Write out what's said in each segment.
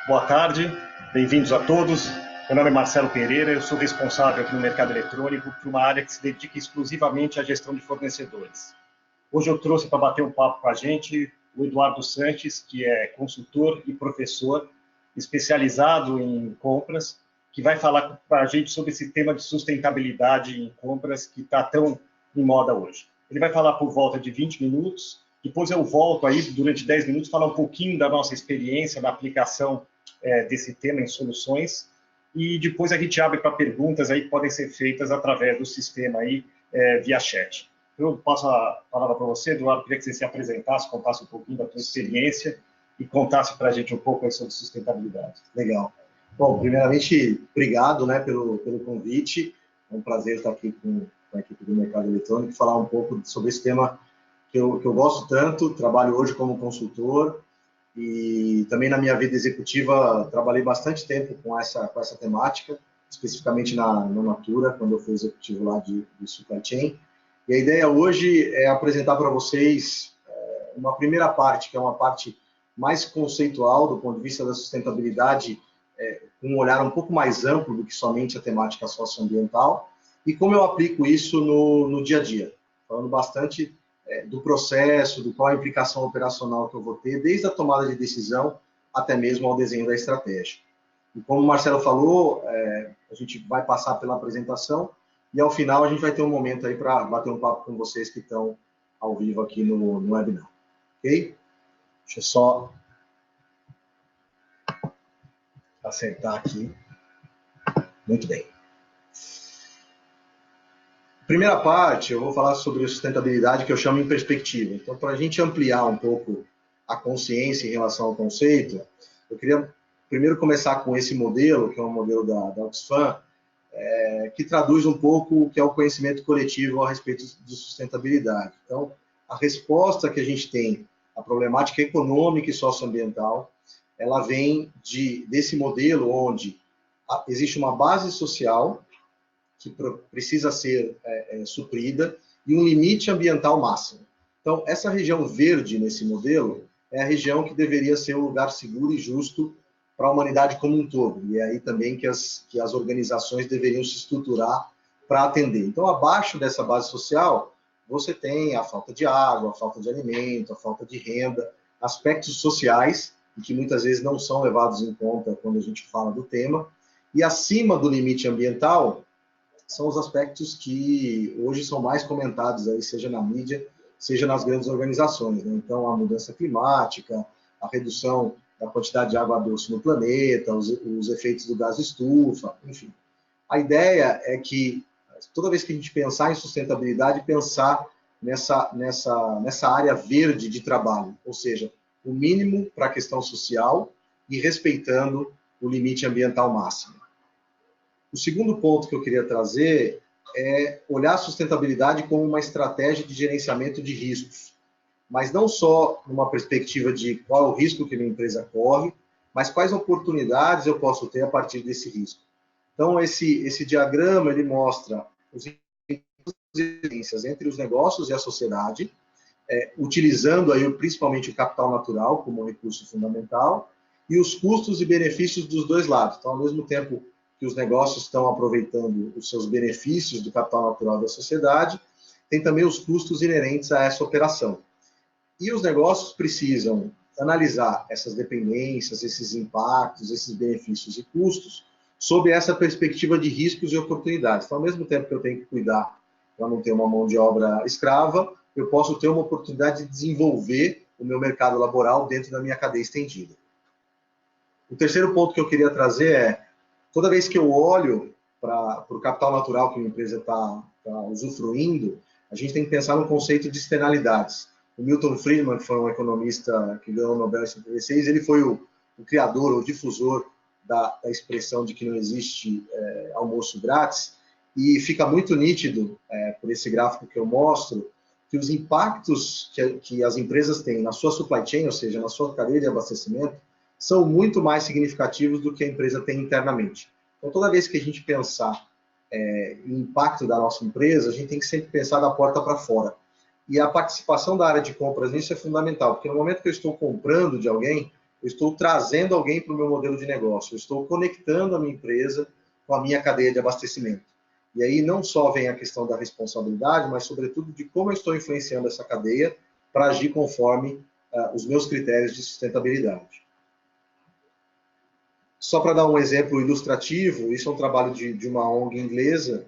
Boa tarde, bem-vindos a todos. Meu nome é Marcelo Pereira, eu sou responsável aqui no mercado eletrônico por uma área que se dedica exclusivamente à gestão de fornecedores. Hoje eu trouxe para bater um papo com a gente o Eduardo Sanches, que é consultor e professor especializado em compras, que vai falar para a gente sobre esse tema de sustentabilidade em compras que está tão em moda hoje. Ele vai falar por volta de 20 minutos, depois eu volto aí durante 10 minutos falar um pouquinho da nossa experiência na aplicação desse tema em soluções, e depois a gente abre para perguntas aí que podem ser feitas através do sistema aí via chat. Eu passo a palavra para você, Eduardo, queria que você se apresentasse, contasse um pouquinho da sua experiência e contasse para a gente um pouco aí sobre sustentabilidade. Legal. Bom, primeiramente, obrigado, né, pelo convite. É um prazer estar aqui com a equipe do Mercado Eletrônico e falar um pouco sobre esse tema que eu gosto tanto. Trabalho hoje como consultor e também na minha vida executiva trabalhei bastante tempo com essa temática, especificamente na Natura, quando eu fui executivo lá de supply chain. E a ideia hoje é apresentar para vocês uma primeira parte, que é uma parte mais conceitual do ponto de vista da sustentabilidade, com um olhar um pouco mais amplo do que somente a temática socioambiental, e como eu aplico isso no dia a dia, falando bastante do processo, do qual a implicação operacional que eu vou ter, desde a tomada de decisão até mesmo ao desenho da estratégia. E como o Marcelo falou, a gente vai passar pela apresentação e ao final a gente vai ter um momento aí para bater um papo com vocês que estão ao vivo aqui no webinar. Ok? Deixa eu só acertar aqui. Muito bem. Primeira parte, eu vou falar sobre sustentabilidade, que eu chamo em perspectiva. Então, para a gente ampliar um pouco a consciência em relação ao conceito, eu queria primeiro começar com esse modelo, que é um modelo da Oxfam, que traduz um pouco o que é o conhecimento coletivo a respeito de sustentabilidade. Então, a resposta que a gente tem à problemática econômica e socioambiental, ela vem desse modelo onde existe uma base social que precisa ser suprida e um limite ambiental máximo. Então, essa região verde nesse modelo é a região que deveria ser um lugar seguro e justo para a humanidade como um todo. E é aí também que as organizações deveriam se estruturar para atender. Então, abaixo dessa base social, você tem a falta de água, a falta de alimento, a falta de renda, aspectos sociais, que muitas vezes não são levados em conta quando a gente fala do tema. E acima do limite ambiental, são os aspectos que hoje são mais comentados, aí, seja na mídia, seja nas grandes organizações, né? Então, a mudança climática, a redução da quantidade de água doce no planeta, os efeitos do gás estufa, enfim. A ideia é que, toda vez que a gente pensar em sustentabilidade, pensar nessa área verde de trabalho, ou seja, o mínimo para a questão social e respeitando o limite ambiental máximo. O segundo ponto que eu queria trazer é olhar a sustentabilidade como uma estratégia de gerenciamento de riscos, mas não só numa perspectiva de qual é o risco que minha empresa corre, mas quais oportunidades eu posso ter a partir desse risco. Então, esse diagrama ele mostra as diferenças entre os negócios e a sociedade, utilizando aí principalmente o capital natural como recurso fundamental, e os custos e benefícios dos dois lados. Então, ao mesmo tempo que os negócios estão aproveitando os seus benefícios do capital natural da sociedade, tem também os custos inerentes a essa operação. E os negócios precisam analisar essas dependências, esses impactos, esses benefícios e custos, sob essa perspectiva de riscos e oportunidades. Então, ao mesmo tempo que eu tenho que cuidar para não ter uma mão de obra escrava, eu posso ter uma oportunidade de desenvolver o meu mercado laboral dentro da minha cadeia estendida. O terceiro ponto que eu queria trazer é, toda vez que eu olho para o capital natural que uma empresa está usufruindo, a gente tem que pensar no conceito de externalidades. O Milton Friedman, que foi um economista que ganhou o Nobel em 1956, ele foi o criador, o difusor da expressão de que não existe almoço grátis, e fica muito nítido, por esse gráfico que eu mostro, que os impactos que as empresas têm na sua supply chain, ou seja, na sua cadeia de abastecimento, são muito mais significativos do que a empresa tem internamente. Então, toda vez que a gente pensar em impacto da nossa empresa, a gente tem que sempre pensar da porta para fora. E a participação da área de compras nisso é fundamental, porque no momento que eu estou comprando de alguém, eu estou trazendo alguém para o meu modelo de negócio, eu estou conectando a minha empresa com a minha cadeia de abastecimento. E aí não só vem a questão da responsabilidade, mas sobretudo de como eu estou influenciando essa cadeia para agir conforme os meus critérios de sustentabilidade. Só para dar um exemplo ilustrativo, isso é um trabalho de uma ONG inglesa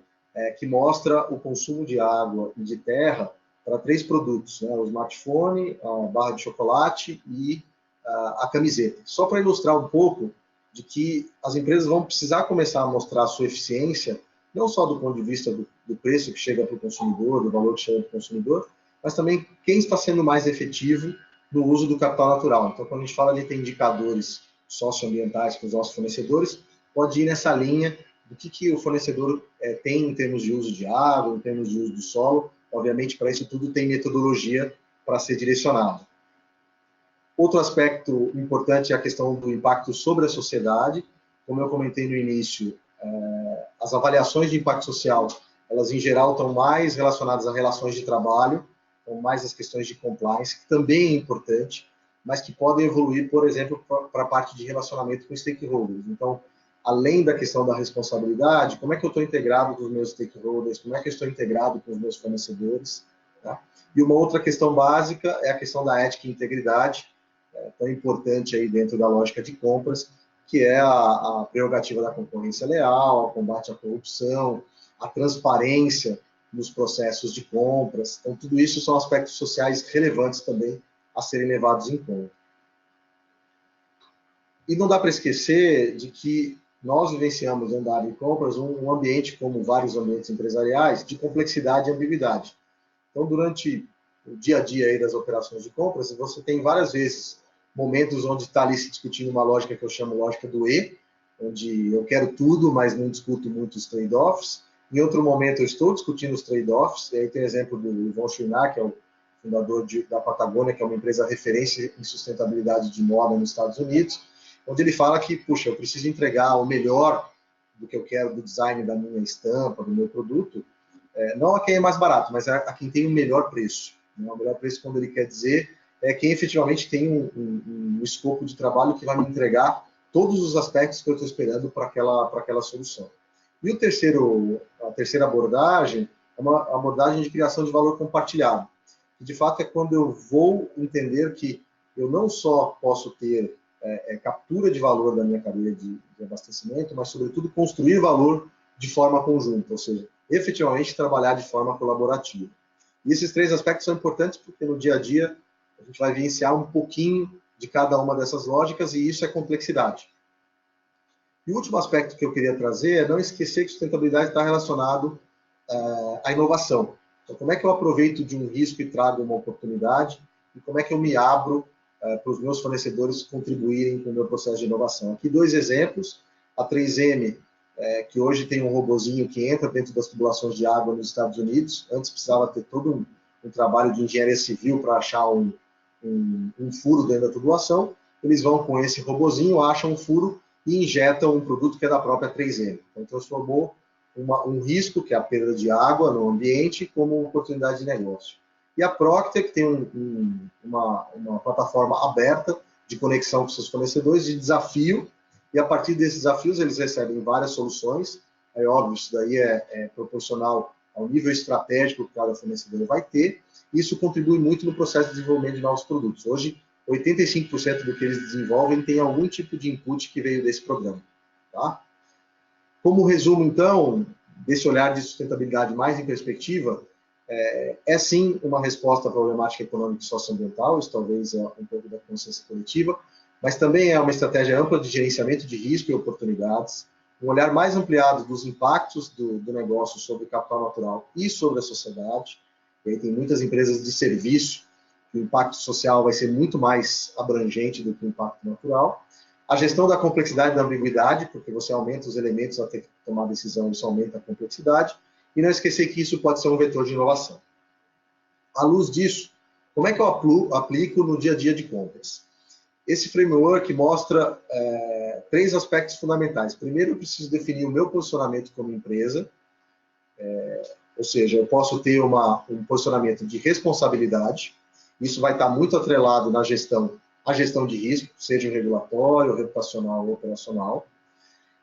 que mostra o consumo de água e de terra para 3 produtos, né? O smartphone, a barra de chocolate e a camiseta. Só para ilustrar um pouco de que as empresas vão precisar começar a mostrar a sua eficiência, não só do ponto de vista do preço que chega para o consumidor, do valor que chega para o consumidor, mas também quem está sendo mais efetivo no uso do capital natural. Então, quando a gente fala de ter indicadores socioambientais para os nossos fornecedores, pode ir nessa linha do que o fornecedor tem em termos de uso de água, em termos de uso do solo. Obviamente, para isso tudo tem metodologia para ser direcionado. Outro aspecto importante é a questão do impacto sobre a sociedade. Como eu comentei no início, as avaliações de impacto social, elas em geral estão mais relacionadas a relações de trabalho, então mais as questões de compliance, que também é importante, mas que podem evoluir, por exemplo, para a parte de relacionamento com stakeholders. Então, além da questão da responsabilidade, como é que eu estou integrado com os meus stakeholders, como é que eu estou integrado com os meus fornecedores, tá? E uma outra questão básica é a questão da ética e integridade, tão importante aí dentro da lógica de compras, que é a prerrogativa da concorrência leal, o combate à corrupção, a transparência nos processos de compras. Então, tudo isso são aspectos sociais relevantes também a serem levados em conta. E não dá para esquecer de que nós vivenciamos dentro da área de compras um ambiente, como vários ambientes empresariais, de complexidade e ambiguidade. Então, durante o dia a dia aí das operações de compras, você tem várias vezes momentos onde está ali se discutindo uma lógica que eu chamo lógica do E, onde eu quero tudo, mas não discuto muito os trade-offs. Em outro momento, eu estou discutindo os trade-offs, e aí tem o exemplo do Yvon Chouinard, que é o fundador da Patagônia, que é uma empresa referência em sustentabilidade de moda nos Estados Unidos, onde ele fala que, puxa, eu preciso entregar o melhor do que eu quero do design da minha estampa, do meu produto, não a quem é mais barato, mas a quem tem o melhor preço. O melhor preço, quando ele quer dizer, é quem efetivamente tem um escopo de trabalho que vai me entregar todos os aspectos que eu estou esperando para aquela solução. E a terceira abordagem é uma abordagem de criação de valor compartilhado. Que de fato é quando eu vou entender que eu não só posso ter captura de valor da minha cadeia de abastecimento, mas sobretudo construir valor de forma conjunta, ou seja, efetivamente trabalhar de forma colaborativa. E esses 3 aspectos são importantes porque no dia a dia a gente vai vivenciar um pouquinho de cada uma dessas lógicas e isso é complexidade. E o último aspecto que eu queria trazer é não esquecer que sustentabilidade está relacionado à inovação. Então, como é que eu aproveito de um risco e trago uma oportunidade e como é que eu me abro para os meus fornecedores contribuírem com o meu processo de inovação. Aqui 2 exemplos, a 3M, que hoje tem um robozinho que entra dentro das tubulações de água nos Estados Unidos, antes precisava ter todo um trabalho de engenharia civil para achar um furo dentro da tubulação, eles vão com esse robozinho, acham um furo e injetam um produto que é da própria 3M. Então transformou um risco, que é a perda de água no ambiente, como uma oportunidade de negócio. E a Procter, que tem uma plataforma aberta de conexão com seus fornecedores, de desafio, e a partir desses desafios eles recebem várias soluções. É óbvio, isso daí é proporcional ao nível estratégico que cada fornecedor vai ter. Isso contribui muito no processo de desenvolvimento de novos produtos. Hoje, 85% do que eles desenvolvem tem algum tipo de input que veio desse programa. Tá? Como resumo, então, desse olhar de sustentabilidade mais em perspectiva, é sim uma resposta à problemática econômica e socioambiental, isso talvez é um pouco da consciência coletiva, mas também é uma estratégia ampla de gerenciamento de risco e oportunidades, um olhar mais ampliado dos impactos do negócio sobre o capital natural e sobre a sociedade. E aí tem muitas empresas de serviço, que o impacto social vai ser muito mais abrangente do que o impacto natural. A gestão da complexidade e da ambiguidade, porque você aumenta os elementos a ter que tomar decisão, isso aumenta a complexidade. E não esquecer que isso pode ser um vetor de inovação. À luz disso, como é que eu aplico no dia a dia de compras? Esse framework mostra 3 aspectos fundamentais. Primeiro, eu preciso definir o meu posicionamento como empresa, ou seja, eu posso ter um posicionamento de responsabilidade, isso vai estar muito atrelado na gestão a gestão de risco, seja regulatório, reputacional ou operacional.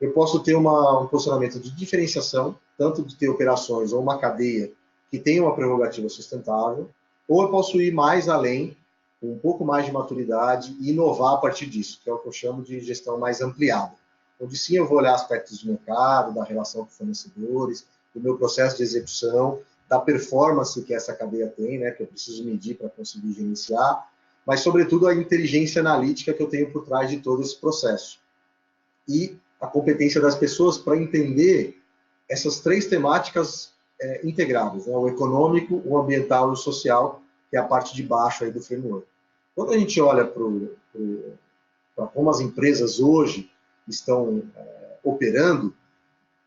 Eu posso ter um posicionamento de diferenciação, tanto de ter operações ou uma cadeia que tenha uma prerrogativa sustentável, ou eu posso ir mais além, com um pouco mais de maturidade e inovar a partir disso, que é o que eu chamo de gestão mais ampliada. Onde sim eu vou olhar aspectos de mercado, da relação com fornecedores, do meu processo de execução, da performance que essa cadeia tem, né, que eu preciso medir para conseguir gerenciar, mas, sobretudo, a inteligência analítica que eu tenho por trás de todo esse processo. E a competência das pessoas para entender essas três temáticas integradas, né? O econômico, o ambiental e o social, que é a parte de baixo aí do framework. Quando a gente olha para como as empresas hoje estão operando,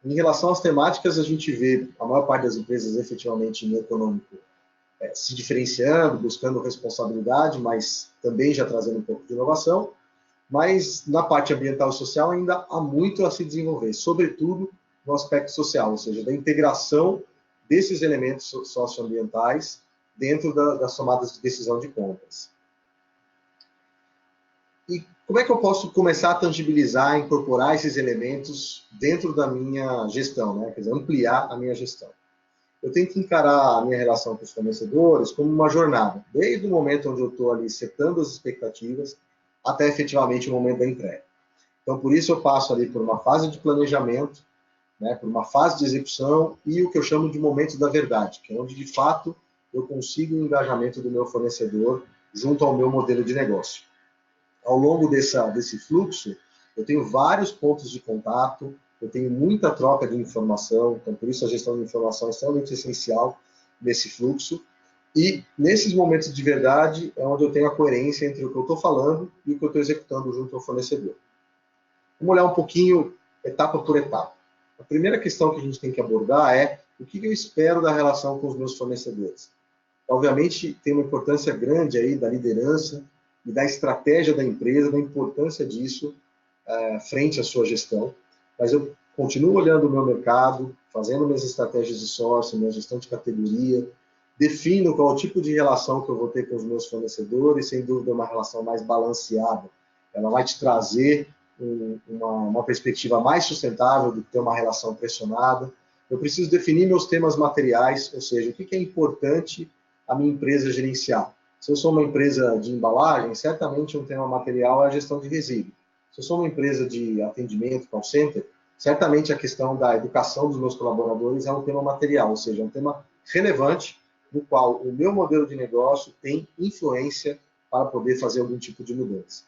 em relação às temáticas, a gente vê a maior parte das empresas efetivamente no econômico se diferenciando, buscando responsabilidade, mas também já trazendo um pouco de inovação. Mas na parte ambiental e social ainda há muito a se desenvolver, sobretudo no aspecto social, ou seja, da integração desses elementos socioambientais dentro das tomadas de decisão de compras. E como é que eu posso começar a tangibilizar, incorporar esses elementos dentro da minha gestão, né? Quer dizer, ampliar a minha gestão? Eu tenho que encarar a minha relação com os fornecedores como uma jornada, desde o momento onde eu estou ali setando as expectativas até efetivamente o momento da entrega. Então, por isso eu passo ali por uma fase de planejamento, né, por uma fase de execução e o que eu chamo de momento da verdade, que é onde, de fato, eu consigo o engajamento do meu fornecedor junto ao meu modelo de negócio. Ao longo desse fluxo, eu tenho vários pontos de contato, eu tenho muita troca de informação, então, por isso a gestão de informação é extremamente essencial nesse fluxo. E nesses momentos de verdade é onde eu tenho a coerência entre o que eu estou falando e o que eu estou executando junto ao fornecedor. Vamos olhar um pouquinho, etapa por etapa. A primeira questão que a gente tem que abordar é o que eu espero da relação com os meus fornecedores. Obviamente, tem uma importância grande aí da liderança e da estratégia da empresa, da importância disso frente à sua gestão. Mas eu continuo olhando o meu mercado, fazendo minhas estratégias de sourcing, minha gestão de categoria, defino qual o tipo de relação que eu vou ter com os meus fornecedores, sem dúvida uma relação mais balanceada. Ela vai te trazer uma perspectiva mais sustentável do que ter uma relação pressionada. Eu preciso definir meus temas materiais, ou seja, o que é importante a minha empresa gerenciar. Se eu sou uma empresa de embalagem, certamente um tema material é a gestão de resíduo. Se eu sou uma empresa de atendimento, call center, certamente a questão da educação dos meus colaboradores é um tema material, ou seja, é um tema relevante no qual o meu modelo de negócio tem influência para poder fazer algum tipo de mudança.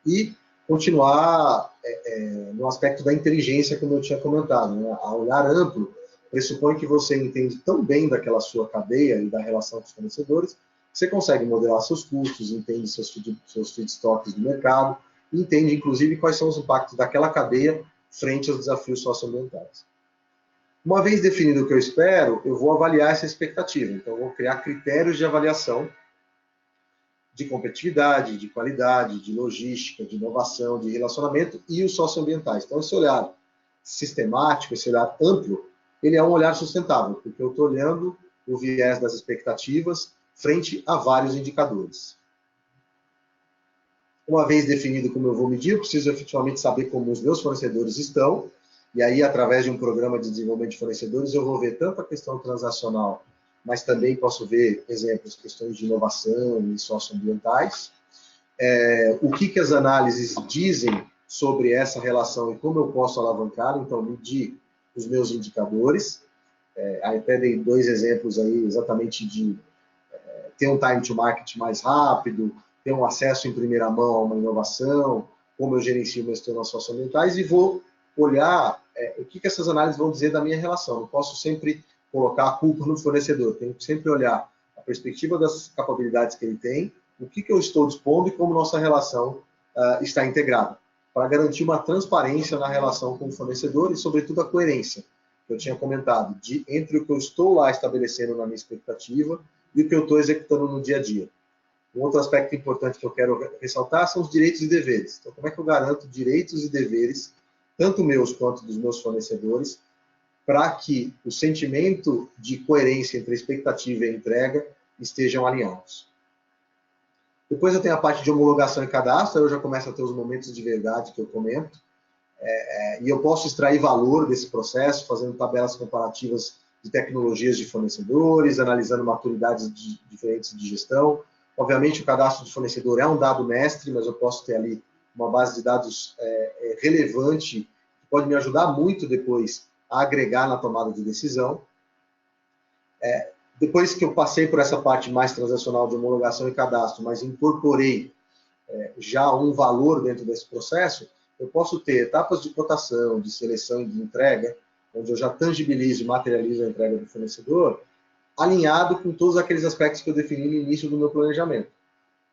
E continuar no aspecto da inteligência, como eu tinha comentado, né? A olhar amplo pressupõe que você entende tão bem daquela sua cadeia e da relação com os fornecedores, que você consegue modelar seus custos, entende seus feedstocks do mercado, e entende, inclusive, quais são os impactos daquela cadeia frente aos desafios socioambientais. Uma vez definido o que eu espero, eu vou avaliar essa expectativa. Então, eu vou criar critérios de avaliação de competitividade, de qualidade, de logística, de inovação, de relacionamento e os socioambientais. Então, esse olhar sistemático, esse olhar amplo, ele é um olhar sustentável, porque eu estou olhando o viés das expectativas frente a vários indicadores. Uma vez definido como eu vou medir, eu preciso efetivamente saber como os meus fornecedores estão, e aí, através de um programa de desenvolvimento de fornecedores, eu vou ver tanto a questão transacional, mas também posso ver, exemplos, questões de inovação e socioambientais. O que as análises dizem sobre essa relação e como eu posso alavancá-la, então, medir os meus indicadores. Aí até dei 2 exemplos aí, exatamente de ter um time to market mais rápido, ter um acesso em primeira mão a uma inovação, como eu gerencio meus temas socioambientais, e vou olhar o que essas análises vão dizer da minha relação. Não posso sempre colocar a culpa no fornecedor, tenho que sempre olhar a perspectiva das capacidades que ele tem, o que eu estou dispondo e como nossa relação está integrada, para garantir uma transparência na relação com o fornecedor e, sobretudo, a coerência, que eu tinha comentado, entre o que eu estou lá estabelecendo na minha expectativa e o que eu estou executando no dia a dia. Um outro aspecto importante que eu quero ressaltar são os direitos e deveres. Então, como é que eu garanto direitos e deveres, tanto meus quanto dos meus fornecedores, para que o sentimento de coerência entre a expectativa e a entrega estejam alinhados. Depois eu tenho a parte de homologação e cadastro, aí eu já começo a ter os momentos de verdade que eu comento, e eu posso extrair valor desse processo, fazendo tabelas comparativas de tecnologias de fornecedores, analisando maturidades diferentes de gestão. Obviamente, o cadastro de fornecedor é um dado mestre, mas eu posso ter ali uma base de dados relevante, que pode me ajudar muito depois a agregar na tomada de decisão. Depois que eu passei por essa parte mais transacional de homologação e cadastro, mas incorporei já um valor dentro desse processo, eu posso ter etapas de cotação, de seleção e de entrega, onde eu já tangibilizo e materializo a entrega do fornecedor, alinhado com todos aqueles aspectos que eu defini no início do meu planejamento.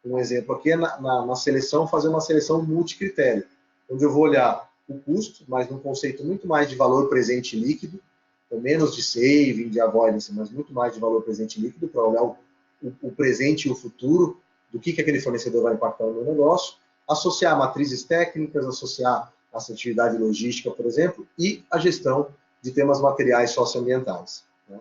Um exemplo aqui é na seleção, fazer uma seleção multicritério, onde eu vou olhar o custo, mas num conceito muito mais de valor presente líquido, então menos de saving, de avoidance, mas muito mais de valor presente líquido, para olhar o presente e o futuro do que aquele fornecedor vai impactar no meu negócio, associar matrizes técnicas, associar a assertividade logística, por exemplo, e a gestão de temas materiais socioambientais. Né?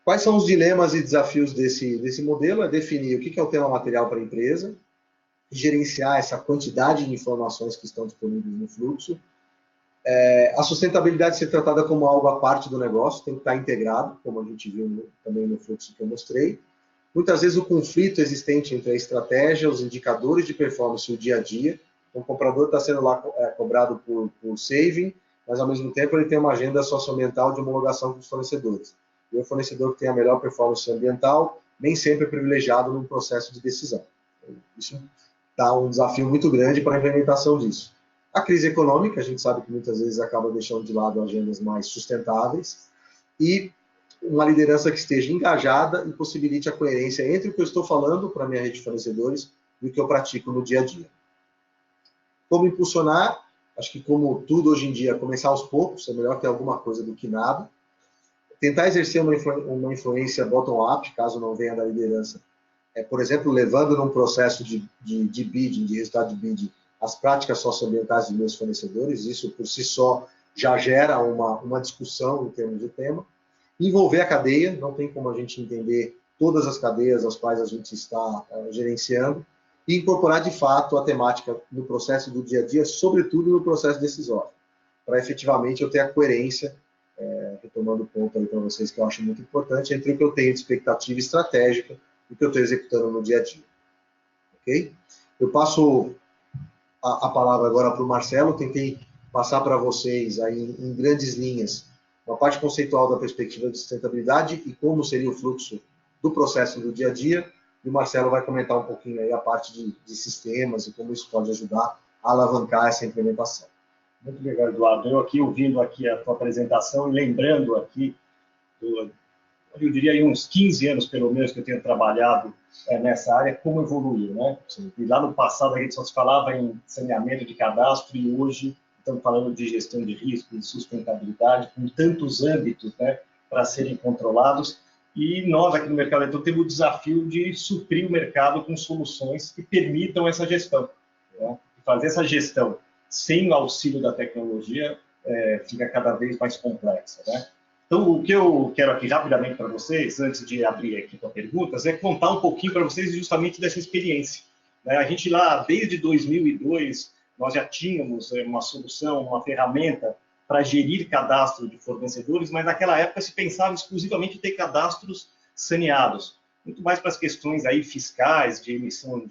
Quais são os dilemas e desafios desse modelo? É definir o que é o tema material para a empresa, gerenciar essa quantidade de informações que estão disponíveis no fluxo. A sustentabilidade ser tratada como algo à parte do negócio, tem que estar integrado, como a gente viu também no fluxo que eu mostrei. Muitas vezes o conflito existente entre a estratégia, os indicadores de performance e o dia a dia. Então, o comprador está sendo lá cobrado por saving, mas ao mesmo tempo ele tem uma agenda socioambiental de homologação com os fornecedores. E o fornecedor que tem a melhor performance ambiental nem sempre é privilegiado no processo de decisão. Isso dá um desafio muito grande para a implementação disso. A crise econômica, a gente sabe que muitas vezes acaba deixando de lado agendas mais sustentáveis, e uma liderança que esteja engajada e possibilite a coerência entre o que eu estou falando para a minha rede de fornecedores e o que eu pratico no dia a dia. Como impulsionar? Acho que, como tudo hoje em dia, começar aos poucos, é melhor ter alguma coisa do que nada. Tentar exercer uma influência bottom-up, caso não venha da liderança. Por exemplo, levando num processo de bidding, de resultado de bidding, as práticas socioambientais dos meus fornecedores. Isso, por si só, já gera uma discussão em termos de tema. Envolver a cadeia, não tem como a gente entender todas as cadeias às quais a gente está gerenciando, e incorporar de fato a temática no processo do dia a dia, sobretudo no processo decisório, para efetivamente eu ter a coerência, retomando o ponto aí para vocês que eu acho muito importante, entre o que eu tenho de expectativa estratégica e o que eu estou executando no dia a dia. Ok? Eu passo a palavra agora para o Marcelo, tentei passar para vocês aí em grandes linhas uma parte conceitual da perspectiva de sustentabilidade e como seria o fluxo do processo do dia a dia, e o Marcelo vai comentar um pouquinho aí a parte de sistemas e como isso pode ajudar a alavancar essa implementação. Muito legal, Eduardo. Eu aqui ouvindo aqui a tua apresentação e lembrando aqui, eu diria aí uns 15 anos pelo menos que eu tenho trabalhado nessa área, como evoluiu, né? E lá no passado a gente só se falava em saneamento de cadastro e hoje estamos falando de gestão de risco, de sustentabilidade, com tantos âmbitos, né, para serem controlados. E nós, aqui no Mercado Eletrônico, temos o desafio de suprir o mercado com soluções que permitam essa gestão. Né? Fazer essa gestão sem o auxílio da tecnologia fica cada vez mais complexa. Né? Então, o que eu quero aqui rapidamente para vocês, antes de abrir aqui para perguntas, é contar um pouquinho para vocês justamente dessa experiência. Né? A gente lá, desde 2002, nós já tínhamos uma solução, uma ferramenta para gerir cadastro de fornecedores, mas naquela época se pensava exclusivamente em ter cadastros saneados, muito mais para as questões aí fiscais, de emissão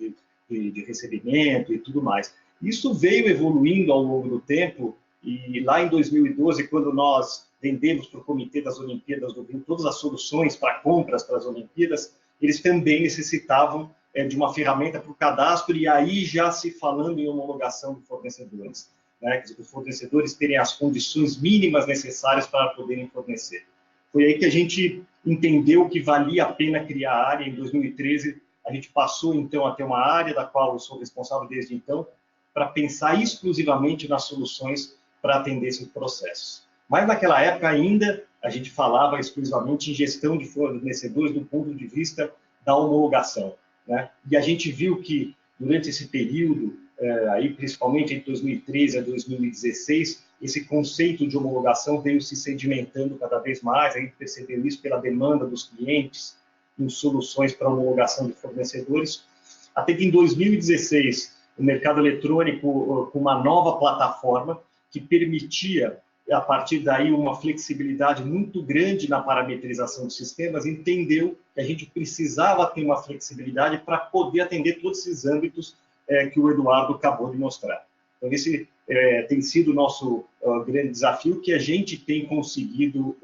de recebimento e tudo mais. Isso veio evoluindo ao longo do tempo, e lá em 2012, quando nós vendemos para o Comitê das Olimpíadas do Rio todas as soluções para compras para as Olimpíadas, eles também necessitavam de uma ferramenta para o cadastro, e aí já se falando em homologação de fornecedores, né? Que os fornecedores terem as condições mínimas necessárias para poderem fornecer. Foi aí que a gente entendeu que valia a pena criar a área. Em 2013, a gente passou, então, a ter uma área da qual eu sou responsável desde então, para pensar exclusivamente nas soluções para atender esses processos. Mas, naquela época, ainda, a gente falava exclusivamente em gestão de fornecedores do ponto de vista da homologação. Né? E a gente viu que, durante esse período, aí, principalmente entre 2013 a 2016, esse conceito de homologação veio se sedimentando cada vez mais, a gente percebeu isso pela demanda dos clientes, em soluções para homologação de fornecedores, até que em 2016 o mercado eletrônico, com uma nova plataforma que permitia, a partir daí, uma flexibilidade muito grande na parametrização dos sistemas, entendeu que a gente precisava ter uma flexibilidade para poder atender todos esses âmbitos que o Eduardo acabou de mostrar. Então, esse tem sido o nosso grande desafio, que a gente tem conseguido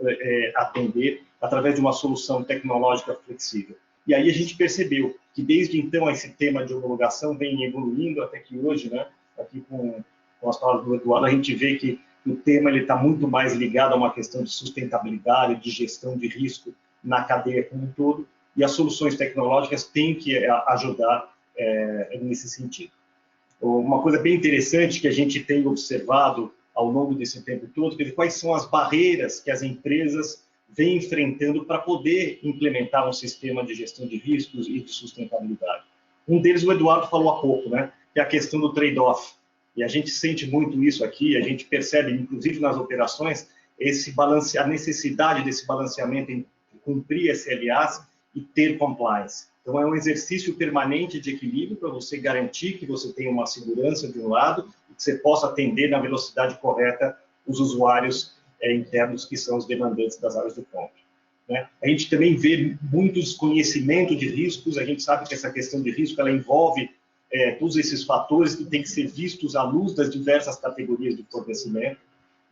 atender através de uma solução tecnológica flexível. E aí a gente percebeu que, desde então, esse tema de homologação vem evoluindo até que hoje, né, aqui com as palavras do Eduardo, a gente vê que o tema está muito mais ligado a uma questão de sustentabilidade, de gestão de risco na cadeia como um todo, e as soluções tecnológicas têm que ajudar nesse sentido. Uma coisa bem interessante que a gente tem observado ao longo desse tempo todo, é quais são as barreiras que as empresas vêm enfrentando para poder implementar um sistema de gestão de riscos e de sustentabilidade. Um deles o Eduardo falou há pouco, né, que é a questão do trade-off. E a gente sente muito isso aqui, a gente percebe, inclusive nas operações, a necessidade desse balanceamento em cumprir SLAs e ter compliance. Então, é um exercício permanente de equilíbrio para você garantir que você tenha uma segurança de um lado e que você possa atender na velocidade correta os usuários internos que são os demandantes das áreas do ponto. Né? A gente também vê muito desconhecimento de riscos, a gente sabe que essa questão de risco ela envolve todos esses fatores que têm que ser vistos à luz das diversas categorias de fornecimento.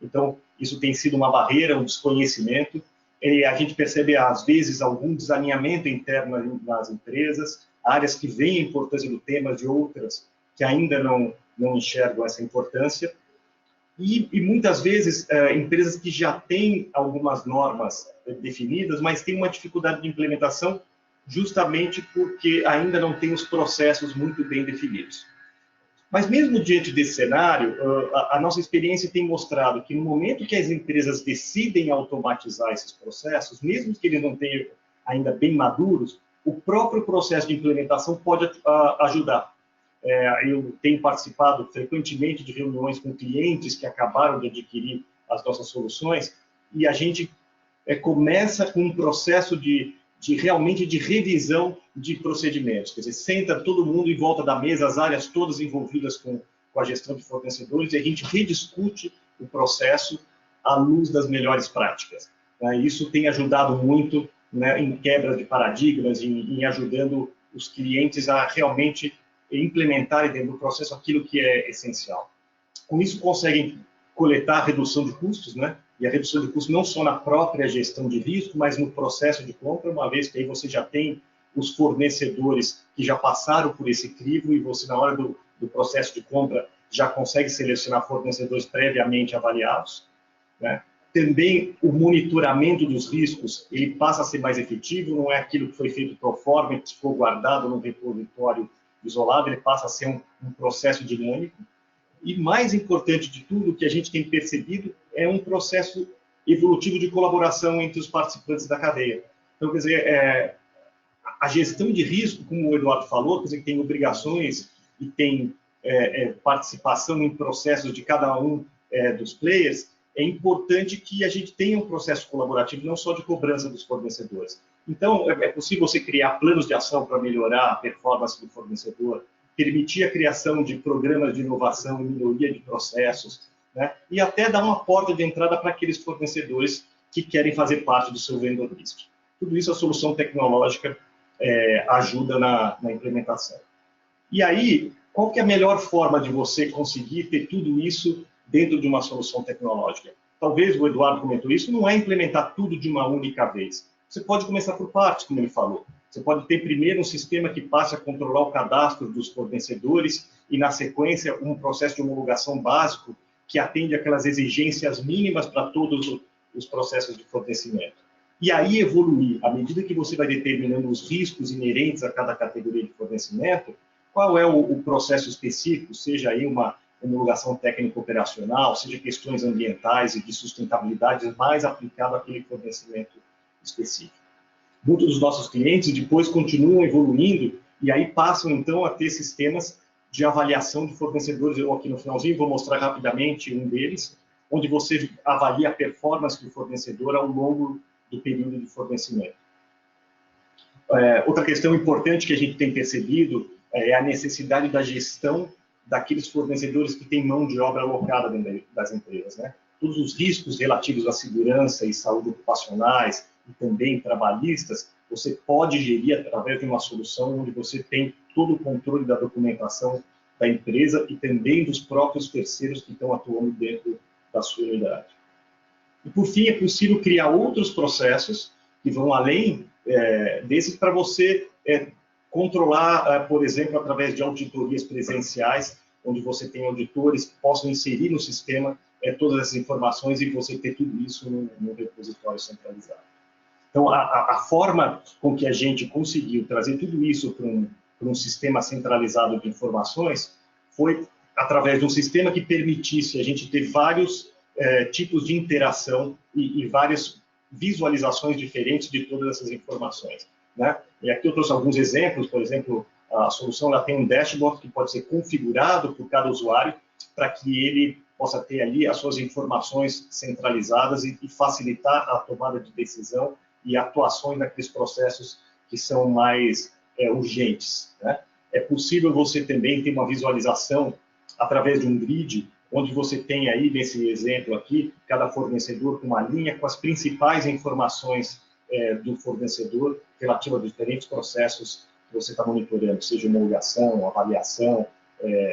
Então, isso tem sido uma barreira, um desconhecimento. A gente percebe, às vezes, algum desalinhamento interno nas empresas, áreas que veem a importância do tema de outras que ainda não enxergam essa importância. E muitas vezes, empresas que já têm algumas normas definidas, mas têm uma dificuldade de implementação justamente porque ainda não tem os processos muito bem definidos. Mas mesmo diante desse cenário, a nossa experiência tem mostrado que no momento que as empresas decidem automatizar esses processos, mesmo que eles não tenham ainda bem maduros, o próprio processo de implementação pode ajudar. Eu tenho participado frequentemente de reuniões com clientes que acabaram de adquirir as nossas soluções e a gente começa com um processo realmente de revisão de procedimentos. Quer dizer, senta todo mundo em volta da mesa, as áreas todas envolvidas com a gestão de fornecedores, e a gente rediscute o processo à luz das melhores práticas. Isso tem ajudado muito, né, em quebra de paradigmas, em ajudando os clientes a realmente implementarem dentro do processo aquilo que é essencial. Com isso, conseguem coletar a redução de custos, né? E a redução de custos não só na própria gestão de risco, mas no processo de compra, uma vez que aí você já tem os fornecedores que já passaram por esse crivo e você, na hora do processo de compra, já consegue selecionar fornecedores previamente avaliados, né? Também o monitoramento dos riscos, ele passa a ser mais efetivo, não é aquilo que foi feito pro forma, que ficou guardado no repositório isolado, ele passa a ser um processo dinâmico. E mais importante de tudo, o que a gente tem percebido é um processo evolutivo de colaboração entre os participantes da cadeia. Então, quer dizer, a gestão de risco, como o Eduardo falou, quer dizer, tem obrigações e tem participação em processos de cada um dos players, é importante que a gente tenha um processo colaborativo, não só de cobrança dos fornecedores. Então, é possível você criar planos de ação para melhorar a performance do fornecedor, permitir a criação de programas de inovação e melhoria de processos, né? E até dar uma porta de entrada para aqueles fornecedores que querem fazer parte do seu vendor list. Tudo isso a solução tecnológica ajuda na implementação. E aí, qual que é a melhor forma de você conseguir ter tudo isso dentro de uma solução tecnológica? Talvez o Eduardo comentou isso, não é implementar tudo de uma única vez. Você pode começar por partes, como ele falou. Você pode ter primeiro um sistema que passe a controlar o cadastro dos fornecedores e, na sequência, um processo de homologação básico que atende aquelas exigências mínimas para todos os processos de fornecimento. E aí evoluir, à medida que você vai determinando os riscos inerentes a cada categoria de fornecimento, qual é o processo específico, seja aí uma homologação técnico-operacional, seja questões ambientais e de sustentabilidade mais aplicado àquele fornecimento específico. Muitos dos nossos clientes depois continuam evoluindo e aí passam, então, a ter sistemas de avaliação de fornecedores. Eu aqui no finalzinho vou mostrar rapidamente um deles, onde você avalia a performance do fornecedor ao longo do período de fornecimento. Outra questão importante que a gente tem percebido é a necessidade da gestão daqueles fornecedores que têm mão de obra alocada dentro das empresas, né? Todos os riscos relativos à segurança e saúde ocupacionais e também trabalhistas, você pode gerir através de uma solução onde você tem todo o controle da documentação da empresa e também dos próprios terceiros que estão atuando dentro da sua unidade. E, por fim, é possível criar outros processos que vão além desses para você controlar, por exemplo, através de auditorias presenciais, onde você tem auditores que possam inserir no sistema todas essas informações e você ter tudo isso no repositório centralizado. Então, a forma com que a gente conseguiu trazer tudo isso para um sistema centralizado de informações foi através de um sistema que permitisse a gente ter vários tipos de interação e várias visualizações diferentes de todas essas informações, né? E aqui eu trouxe alguns exemplos. Por exemplo, a solução ela tem um dashboard que pode ser configurado por cada usuário para que ele possa ter ali as suas informações centralizadas e facilitar a tomada de decisão e atuações naqueles processos que são mais urgentes, né? É possível você também ter uma visualização através de um grid, onde você tem aí, nesse exemplo aqui, cada fornecedor com uma linha com as principais informações do fornecedor relativa a diferentes processos que você está monitorando, seja homologação, avaliação,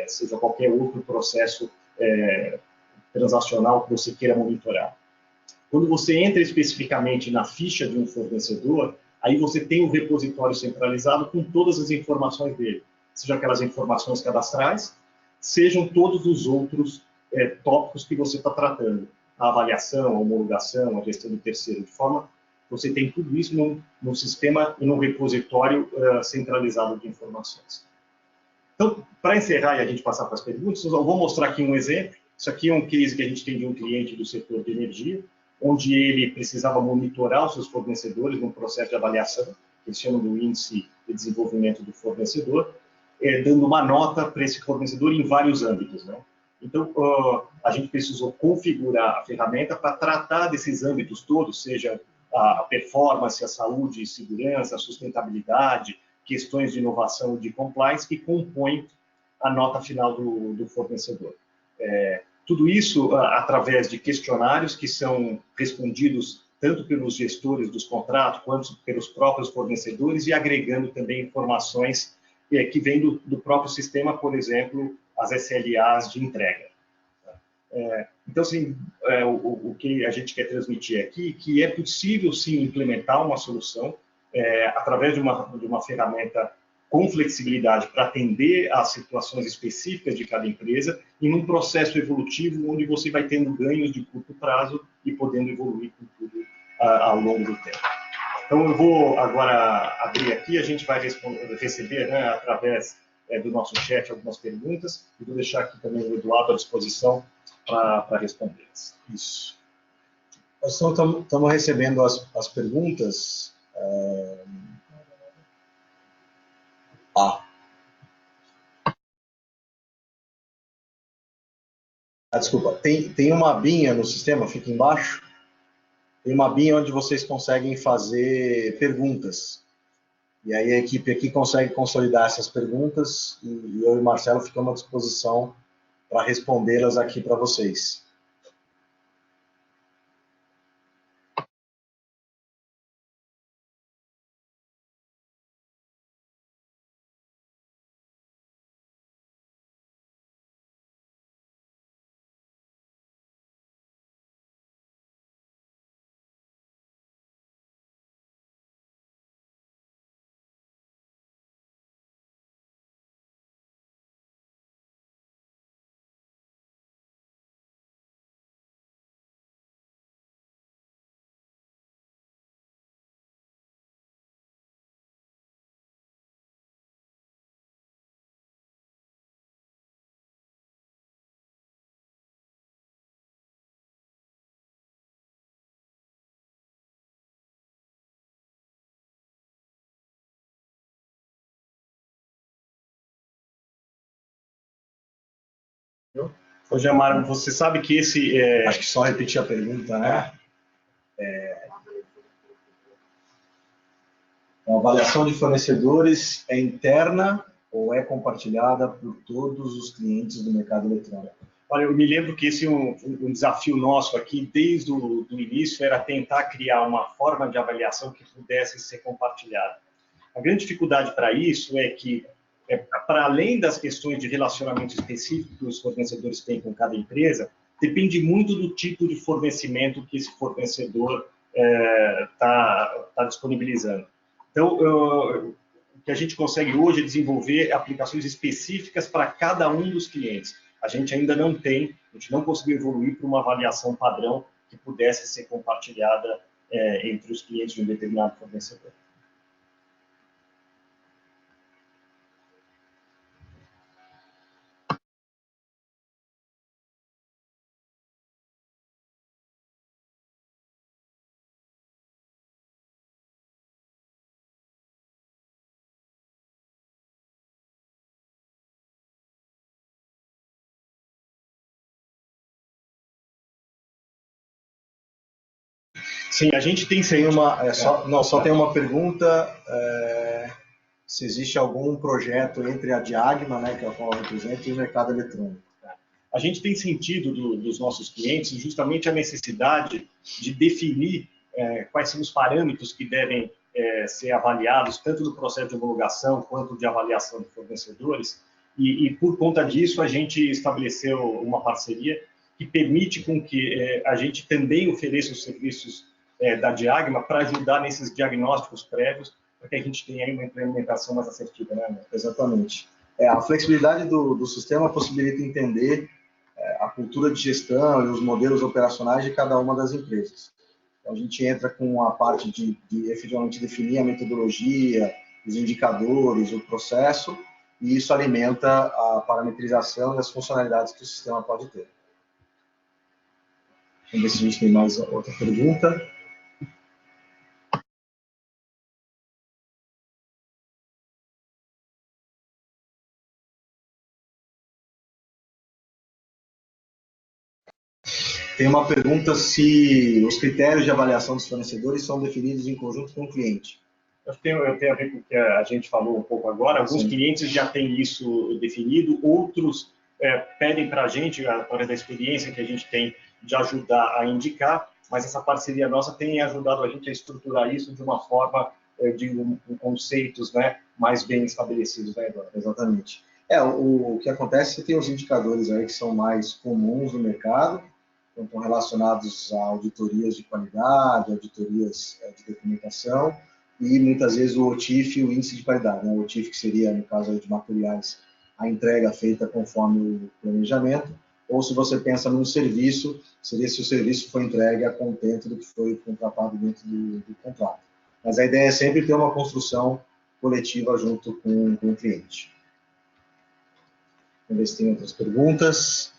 seja qualquer outro processo transacional que você queira monitorar. Quando você entra especificamente na ficha de um fornecedor, aí você tem um repositório centralizado com todas as informações dele, seja aquelas informações cadastrais, sejam todos os outros tópicos que você está tratando, a avaliação, a homologação, a gestão do terceiro, de forma que você tem tudo isso num sistema e num repositório centralizado de informações. Então, para encerrar e a gente passar para as perguntas, eu vou mostrar aqui um exemplo. Isso aqui é um case que a gente tem de um cliente do setor de energia, onde ele precisava monitorar os seus fornecedores num processo de avaliação, que eles chamam do índice de desenvolvimento do fornecedor, dando uma nota para esse fornecedor em vários âmbitos, né? Então, a gente precisou configurar a ferramenta para tratar desses âmbitos todos, seja a performance, a saúde e segurança, a sustentabilidade, questões de inovação e de compliance que compõem a nota final do fornecedor. Tudo isso através de questionários que são respondidos tanto pelos gestores dos contratos quanto pelos próprios fornecedores e agregando também informações que vêm do próprio sistema, por exemplo, as SLAs de entrega. Então, assim, o que a gente quer transmitir aqui, que é possível, sim, implementar uma solução através de uma ferramenta com flexibilidade para atender às situações específicas de cada empresa e num processo evolutivo onde você vai tendo ganhos de curto prazo e podendo evoluir com tudo ao longo do tempo. Então, eu vou agora abrir aqui, a gente vai receber, né, através do nosso chat algumas perguntas e vou deixar aqui também o Eduardo à disposição para respondê-las. Isso. Nós estamos recebendo as perguntas. Desculpa, tem uma abinha no sistema, fica embaixo. Tem uma abinha onde vocês conseguem fazer perguntas. E aí a equipe aqui consegue consolidar essas perguntas e eu e o Marcelo ficamos à disposição para respondê-las aqui para vocês. Ô, Jamar, você sabe que esse... Acho que só repetir a pergunta, né? A avaliação de fornecedores é interna ou é compartilhada por todos os clientes do mercado eletrônico? Olha, eu me lembro que esse é um desafio nosso aqui, desde o início, era tentar criar uma forma de avaliação que pudesse ser compartilhada. A grande dificuldade para isso é que, para além das questões de relacionamento específico que os fornecedores têm com cada empresa, depende muito do tipo de fornecimento que esse fornecedor está disponibilizando. Então, o que a gente consegue hoje é desenvolver aplicações específicas para cada um dos clientes. A gente ainda não tem, a gente não conseguiu evoluir para uma avaliação padrão que pudesse ser compartilhada entre os clientes de um determinado fornecedor. Sim, a gente tem só tem uma pergunta, se existe algum projeto entre a Diagma, né, que é a qual eu represento, e o mercado eletrônico. A gente tem sentido dos nossos clientes justamente a necessidade de definir quais são os parâmetros que devem ser avaliados, tanto no processo de homologação quanto de avaliação de fornecedores, e por conta disso a gente estabeleceu uma parceria que permite com que a gente também ofereça os serviços da Diagma para ajudar nesses diagnósticos prévios, para que a gente tenha uma implementação mais assertiva, né? Exatamente. A flexibilidade do sistema possibilita entender a cultura de gestão e os modelos operacionais de cada uma das empresas. Então, a gente entra com a parte de efetivamente definir a metodologia, os indicadores, o processo, e isso alimenta a parametrização e as funcionalidades que o sistema pode ter. Vamos ver se a gente tem mais outra pergunta. Tem uma pergunta se os critérios de avaliação dos fornecedores são definidos em conjunto com o cliente. Eu tenho a ver com o que a gente falou um pouco agora. Alguns Sim. clientes já têm isso definido, outros pedem para a gente, através da experiência que a gente tem, de ajudar a indicar, mas essa parceria nossa tem ajudado a gente a estruturar isso de uma forma com conceitos, né, mais bem estabelecidos, né, Eduardo? Exatamente. O que acontece é que tem os indicadores aí que são mais comuns no mercado, então, estão relacionados a auditorias de qualidade, auditorias de documentação, e muitas vezes o OTIF e o índice de qualidade, né? O OTIF, que seria, no caso de materiais, a entrega feita conforme o planejamento, ou se você pensa num serviço, seria se o serviço foi entregue a contento do que foi contratado dentro do contrato. Mas a ideia é sempre ter uma construção coletiva junto com o cliente. Vamos ver se tem outras perguntas.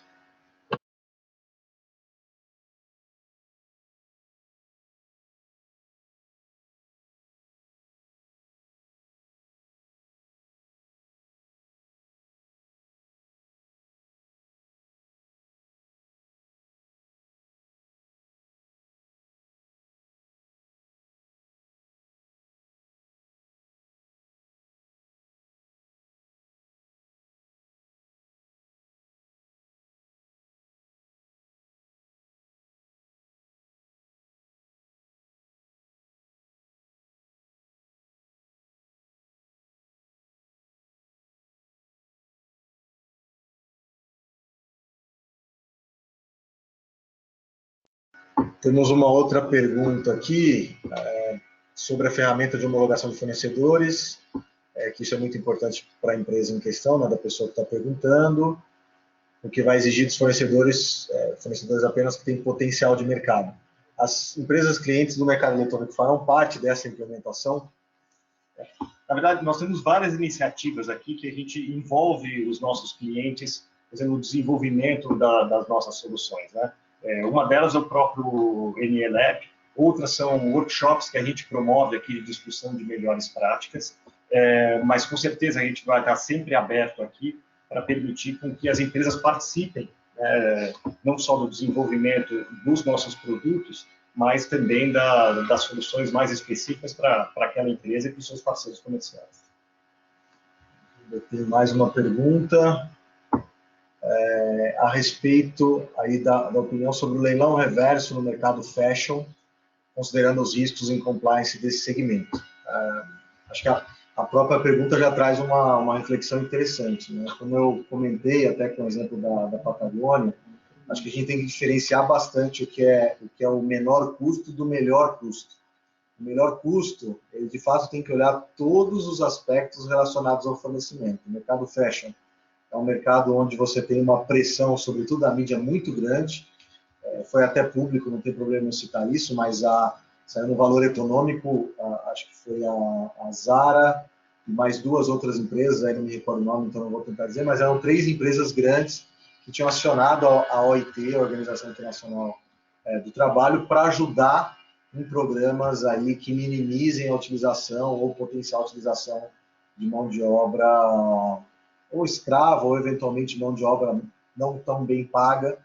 Temos uma outra pergunta aqui sobre a ferramenta de homologação de fornecedores, que isso é muito importante para a empresa em questão, né, da pessoa que está perguntando, o que vai exigir dos fornecedores apenas que têm potencial de mercado. As empresas clientes do mercado eletrônico farão parte dessa implementação? Na verdade, nós temos várias iniciativas aqui que a gente envolve os nossos clientes, fazendo o desenvolvimento das nossas soluções, né? Uma delas é o próprio NELab, outras são workshops que a gente promove aqui de discussão de melhores práticas, mas com certeza a gente vai estar sempre aberto aqui para permitir com que as empresas participem, não só do desenvolvimento dos nossos produtos, mas também das soluções mais específicas para aquela empresa e para os seus parceiros comerciais. Eu tenho mais uma pergunta a respeito aí da opinião sobre o leilão reverso no mercado fashion, considerando os riscos em compliance desse segmento. Acho que a própria pergunta já traz uma reflexão interessante, né? Como eu comentei, até com o exemplo da Patagônia, acho que a gente tem que diferenciar bastante o que é o menor custo do melhor custo. O melhor custo, ele de fato tem que olhar todos os aspectos relacionados ao fornecimento. O mercado fashion é um mercado onde você tem uma pressão, sobretudo da mídia, muito grande. Foi até público, não tem problema em citar isso, mas saiu no Valor Econômico, acho que foi a Zara e mais duas outras empresas, aí não me recordo o nome, então não vou tentar dizer, mas eram 3 empresas grandes que tinham acionado a OIT, a Organização Internacional do Trabalho, para ajudar em programas aí que minimizem a utilização ou potencial utilização de mão de obra ou escrava, ou eventualmente mão de obra não tão bem paga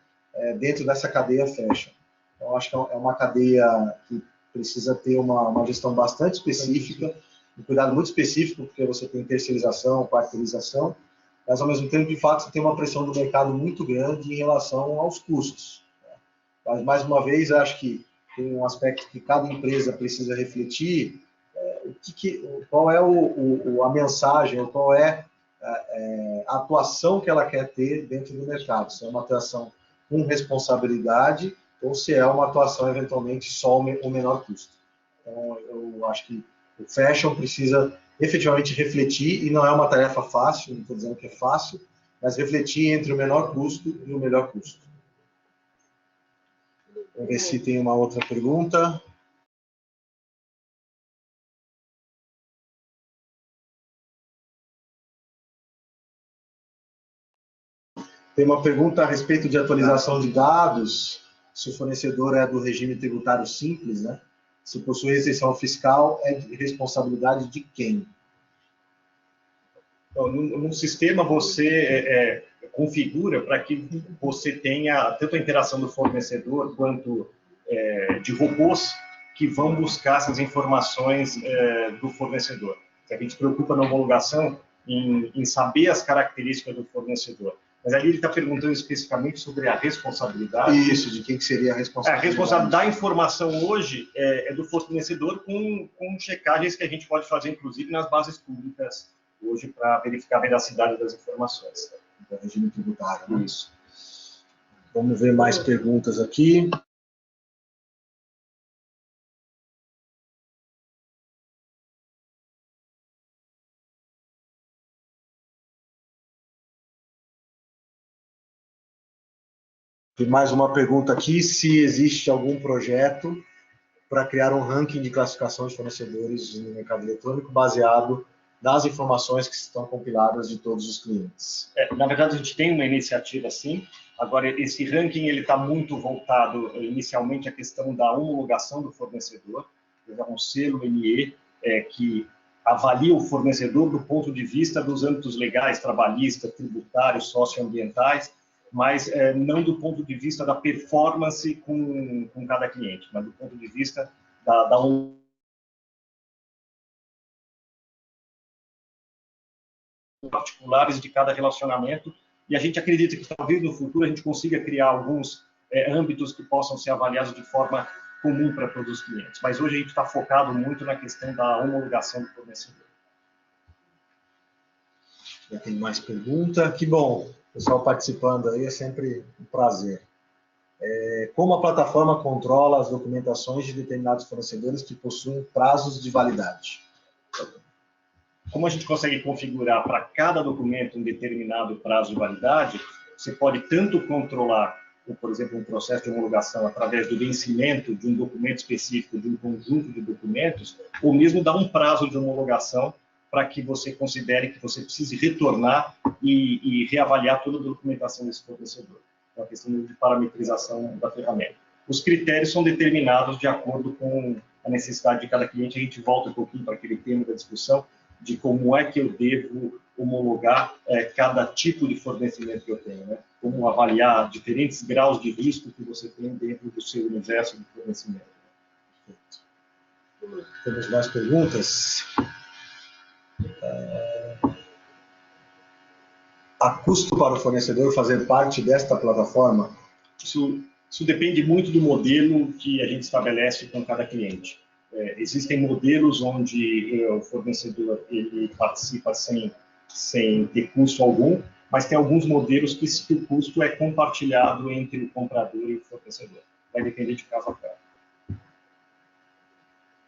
dentro dessa cadeia fashion. Então, acho que é uma cadeia que precisa ter uma gestão bastante específica, um cuidado muito específico, porque você tem terceirização, quarteirização, mas, ao mesmo tempo, de fato, você tem uma pressão do mercado muito grande em relação aos custos. Mas, mais uma vez, acho que tem um aspecto que cada empresa precisa refletir, qual é a mensagem, ou qual é a atuação que ela quer ter dentro do mercado. Se é uma atuação com responsabilidade ou se é uma atuação, eventualmente, só o menor custo. Então, eu acho que o fashion precisa efetivamente refletir, e não é uma tarefa fácil, não estou dizendo que é fácil, mas refletir entre o menor custo e o melhor custo. Vamos ver se tem uma outra pergunta. Tem uma pergunta a respeito de atualização de dados, se o fornecedor é do regime tributário simples, né? Se possui isenção fiscal, é de responsabilidade de quem? Então, no sistema, você configura para que você tenha tanto a interação do fornecedor quanto de robôs que vão buscar essas informações do fornecedor. A gente se preocupa na homologação em saber as características do fornecedor. Mas ali ele está perguntando especificamente sobre a responsabilidade. Isso, de quem que seria a responsabilidade. A responsabilidade da informação hoje é do fornecedor com checagens que a gente pode fazer, inclusive, nas bases públicas hoje, para verificar a veracidade das informações. Do regime tributário. Né? Isso. Vamos ver mais perguntas aqui. Tem mais uma pergunta aqui, se existe algum projeto para criar um ranking de classificação de fornecedores no mercado eletrônico baseado nas informações que estão compiladas de todos os clientes. Na verdade, a gente tem uma iniciativa assim. Agora, esse ranking está muito voltado inicialmente à questão da homologação do fornecedor. É um selo ME que avalia o fornecedor do ponto de vista dos âmbitos legais, trabalhistas, tributários, socioambientais, mas não do ponto de vista da performance com cada cliente, mas do ponto de vista da particulares de cada relacionamento. E a gente acredita que talvez no futuro a gente consiga criar alguns âmbitos que possam ser avaliados de forma comum para todos os clientes. Mas hoje a gente está focado muito na questão da homologação do fornecedor. Já tem mais pergunta? Que bom, o pessoal participando aí, é sempre um prazer. Como a plataforma controla as documentações de determinados fornecedores que possuem prazos de validade? Como a gente consegue configurar para cada documento um determinado prazo de validade, você pode tanto controlar, por exemplo, um processo de homologação através do vencimento de um documento específico, de um conjunto de documentos, ou mesmo dar um prazo de homologação para que você considere que você precise retornar e reavaliar toda a documentação desse fornecedor. É uma questão de parametrização da ferramenta. Os critérios são determinados de acordo com a necessidade de cada cliente. A gente volta um pouquinho para aquele tema da discussão de como é que eu devo homologar cada tipo de fornecimento que eu tenho, né? Como avaliar diferentes graus de risco que você tem dentro do seu universo de fornecimento. Temos mais perguntas? Há custo para o fornecedor fazer parte desta plataforma? Isso depende muito do modelo que a gente estabelece com cada cliente. Existem modelos onde o fornecedor ele participa sem ter custo algum, mas tem alguns modelos que o custo é compartilhado entre o comprador e o fornecedor. Vai depender de caso a caso.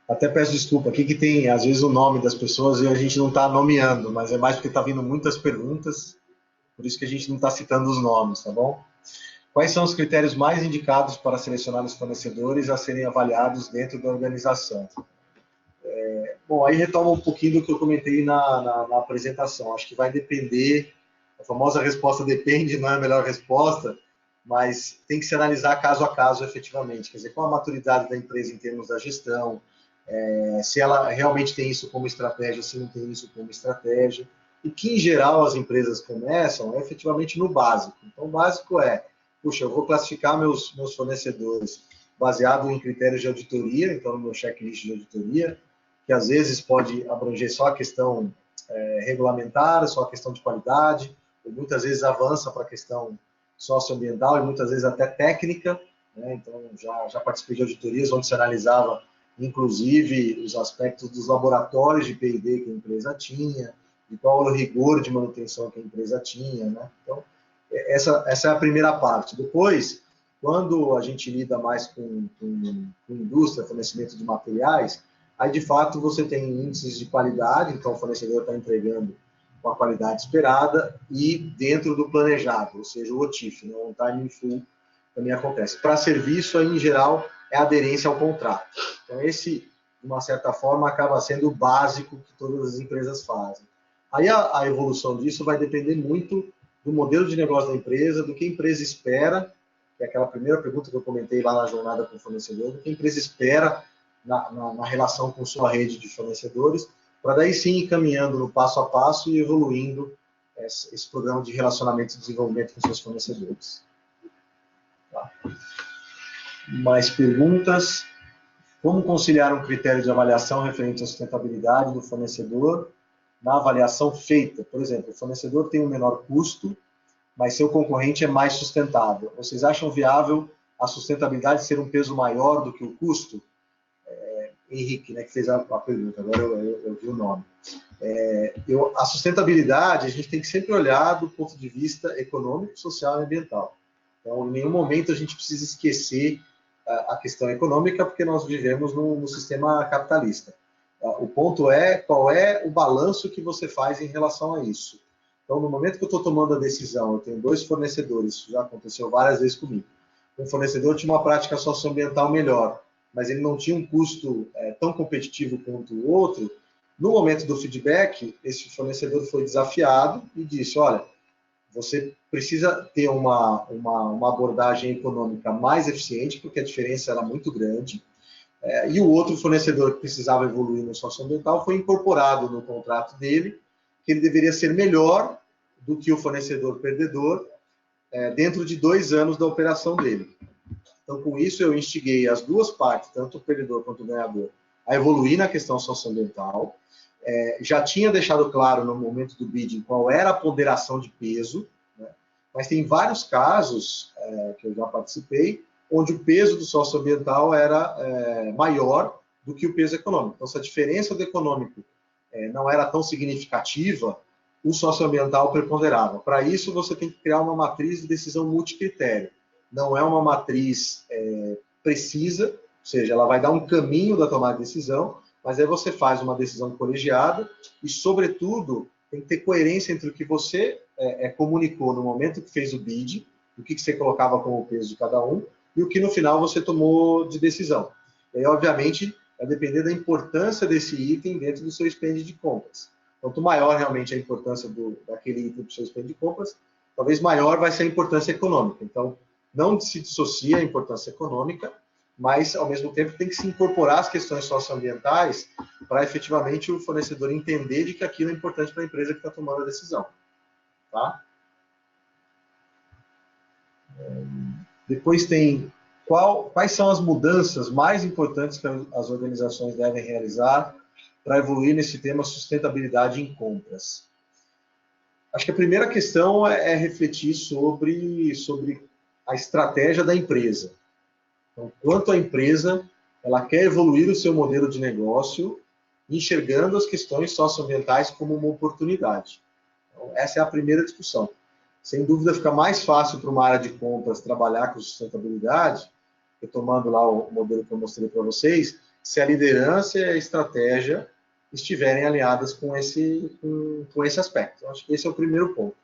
Até peço desculpa, aqui que tem às vezes o nome das pessoas e a gente não está nomeando, mas é mais porque está vindo muitas perguntas, por isso que a gente não está citando os nomes, tá bom? Quais são os critérios mais indicados para selecionar os fornecedores a serem avaliados dentro da organização? Bom, aí retoma um pouquinho do que eu comentei na apresentação. Acho que vai depender, a famosa resposta depende, não é a melhor resposta, mas tem que se analisar caso a caso efetivamente. Quer dizer, qual a maturidade da empresa em termos da gestão, se ela realmente tem isso como estratégia, se não tem isso como estratégia. E que, em geral, as empresas começam efetivamente no básico. Então, o básico puxa, eu vou classificar meus fornecedores baseado em critérios de auditoria, então no meu checklist de auditoria, que às vezes pode abranger só a questão regulamentar, só a questão de qualidade, ou muitas vezes avança para a questão socioambiental e muitas vezes até técnica, né? Então já participei de auditorias onde se analisava inclusive os aspectos dos laboratórios de P&D que a empresa tinha, de qual era o rigor de manutenção que a empresa tinha, né? Então, essa é a primeira parte. Depois, quando a gente lida mais com indústria, fornecimento de materiais, aí, de fato, você tem índices de qualidade, então o fornecedor está entregando com a qualidade esperada e dentro do planejado, ou seja, o OTIF, né? On Time in Full, também acontece. Para serviço, aí, em geral, é a aderência ao contrato. Então, esse, de uma certa forma, acaba sendo o básico que todas as empresas fazem. Aí a evolução disso vai depender muito do modelo de negócio da empresa, do que a empresa espera, que é aquela primeira pergunta que eu comentei lá na jornada com o fornecedor, do que a empresa espera na relação com sua rede de fornecedores, para daí sim ir caminhando no passo a passo e evoluindo esse programa de relacionamento e desenvolvimento com seus fornecedores. Tá. Mais perguntas? Como conciliar um critério de avaliação referente à sustentabilidade do fornecedor na avaliação feita? Por exemplo, o fornecedor tem um menor custo, mas seu concorrente é mais sustentável. Vocês acham viável a sustentabilidade ser um peso maior do que o custo? Henrique, né, que fez a pergunta, agora eu vi o nome. A sustentabilidade, a gente tem que sempre olhar do ponto de vista econômico, social e ambiental. Então, em nenhum momento a gente precisa esquecer a questão econômica, porque nós vivemos no sistema capitalista. O ponto é qual é o balanço que você faz em relação a isso. Então, no momento que eu estou tomando a decisão, eu tenho 2 fornecedores, isso já aconteceu várias vezes comigo. Um fornecedor tinha uma prática socioambiental melhor, mas ele não tinha um custo tão competitivo quanto o outro. No momento do feedback, esse fornecedor foi desafiado e disse, olha, você precisa ter uma abordagem econômica mais eficiente, porque a diferença era muito grande. E o outro fornecedor que precisava evoluir no socioambiental foi incorporado no contrato dele, que ele deveria ser melhor do que o fornecedor perdedor dentro de 2 anos da operação dele. Então, com isso, eu instiguei as duas partes, tanto o perdedor quanto o ganhador, a evoluir na questão socioambiental. Já tinha deixado claro no momento do bidding qual era a ponderação de peso, né? Mas tem vários casos que eu já participei, onde o peso do socioambiental era maior do que o peso econômico. Então, se a diferença do econômico não era tão significativa, o socioambiental preponderava. Para isso, você tem que criar uma matriz de decisão multicritério. Não é uma matriz precisa, ou seja, ela vai dar um caminho da tomada de decisão, mas aí você faz uma decisão colegiada e, sobretudo, tem que ter coerência entre o que você comunicou no momento que fez o bid, o que você colocava como peso de cada um, e o que no final você tomou de decisão. E aí, obviamente, vai depender da importância desse item dentro do seu spend de compras. Quanto maior realmente a importância daquele item do seu spend de compras, talvez maior vai ser a importância econômica. Então, não se dissocia a importância econômica, mas, ao mesmo tempo, tem que se incorporar as questões socioambientais para, efetivamente, o fornecedor entender de que aquilo é importante para a empresa que está tomando a decisão. Tá? Depois tem quais são as mudanças mais importantes que as organizações devem realizar para evoluir nesse tema sustentabilidade em compras? Acho que a primeira questão é refletir sobre a estratégia da empresa. Então, quanto a empresa ela quer evoluir o seu modelo de negócio, enxergando as questões socioambientais como uma oportunidade. Então, essa é a primeira discussão. Sem dúvida, fica mais fácil para uma área de compras trabalhar com sustentabilidade, retomando lá o modelo que eu mostrei para vocês, se a liderança e a estratégia estiverem alinhadas com esse aspecto. Eu acho que esse é o primeiro ponto.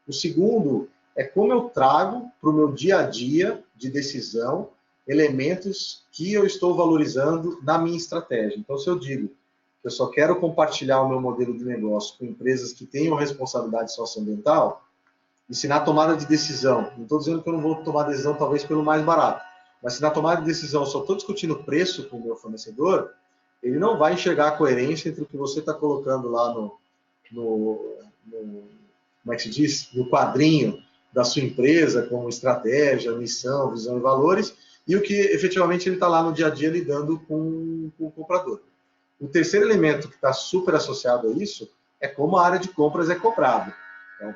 O segundo é como eu trago para o meu dia a dia de decisão elementos que eu estou valorizando na minha estratégia. Então, se eu digo que eu só quero compartilhar o meu modelo de negócio com empresas que tenham responsabilidade socioambiental, e se na tomada de decisão, não estou dizendo que eu não vou tomar decisão talvez pelo mais barato, mas se na tomada de decisão eu só estou discutindo preço com o meu fornecedor, ele não vai enxergar a coerência entre o que você está colocando lá como é que se diz? No quadrinho da sua empresa, como estratégia, missão, visão e valores, e o que efetivamente ele está lá no dia a dia lidando com o comprador. O terceiro elemento que está super associado a isso é como a área de compras é cobrada. Então,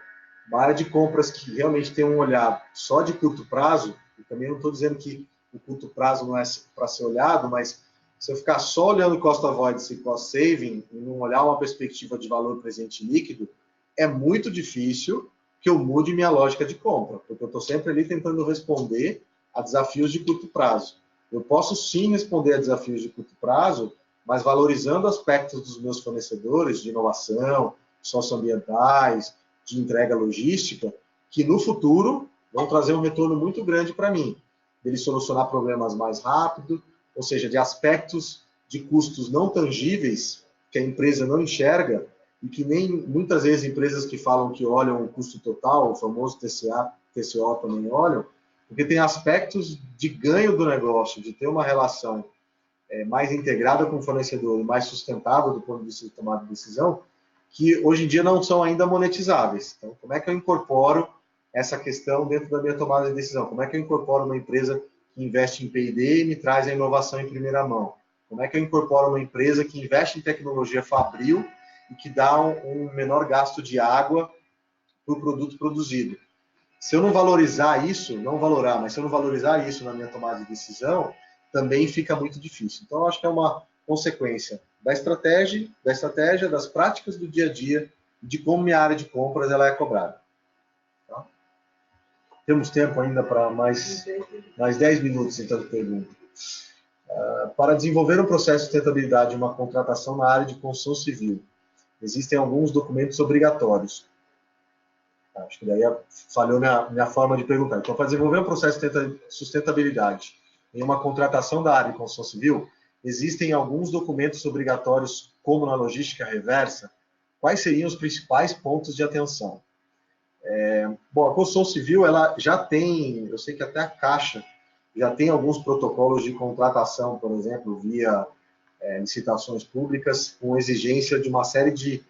uma área de compras que realmente tem um olhar só de curto prazo, e também não estou dizendo que o curto prazo não é para ser olhado, mas se eu ficar só olhando cost avoidance e cost saving, e não olhar uma perspectiva de valor presente líquido, é muito difícil que eu mude minha lógica de compra, porque eu estou sempre ali tentando responder a desafios de curto prazo. Eu posso sim responder a desafios de curto prazo, mas valorizando aspectos dos meus fornecedores de inovação, socioambientais, de entrega logística, que no futuro vão trazer um retorno muito grande para mim, dele solucionar problemas mais rápido, ou seja, de aspectos de custos não tangíveis que a empresa não enxerga e que nem muitas vezes empresas que falam que olham o custo total, o famoso TCA, TCO também olham, porque tem aspectos de ganho do negócio, de ter uma relação mais integrada com o fornecedor e mais sustentável do ponto de vista de tomada de decisão, que hoje em dia não são ainda monetizáveis. Então, como é que eu incorporo essa questão dentro da minha tomada de decisão? Como é que eu incorporo uma empresa que investe em P&D e me traz a inovação em primeira mão? Como é que eu incorporo uma empresa que investe em tecnologia fabril e que dá um menor gasto de água para o produto produzido? Se eu não valorizar isso, não valorar, mas se eu não valorizar isso na minha tomada de decisão, também fica muito difícil. Então, eu acho que é uma consequência da estratégia, das práticas do dia a dia, de como minha área de compras ela é cobrada. Tá? Temos tempo ainda para mais 10 minutos, então, de pergunta. Para desenvolver um processo de sustentabilidade e uma contratação na área de construção civil, existem alguns documentos obrigatórios. Acho que daí falhou minha forma de perguntar. Então, para desenvolver um processo de sustentabilidade em uma contratação da área de construção civil, existem alguns documentos obrigatórios, como na logística reversa. Quais seriam os principais pontos de atenção? Bom, a construção civil ela já tem, eu sei que até a Caixa já tem alguns protocolos de contratação, por exemplo, via licitações públicas, com exigência de uma série de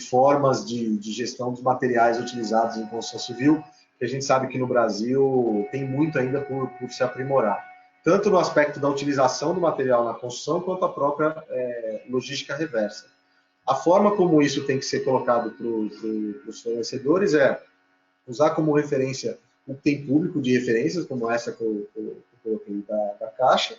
formas de gestão dos materiais utilizados em construção civil, que a gente sabe que no Brasil tem muito ainda por se aprimorar, tanto no aspecto da utilização do material na construção, quanto a própria logística reversa. A forma como isso tem que ser colocado para os fornecedores é usar como referência o que tem público de referências, como essa que eu coloquei da Caixa,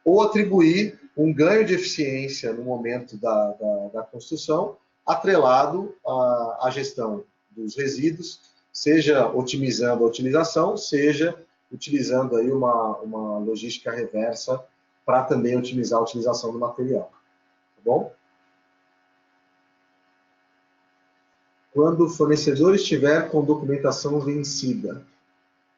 ou atribuir um ganho de eficiência no momento da construção, atrelado à gestão dos resíduos, seja otimizando a utilização, seja utilizando aí uma logística reversa para também otimizar a utilização do material. Tá bom? Quando o fornecedor estiver com documentação vencida,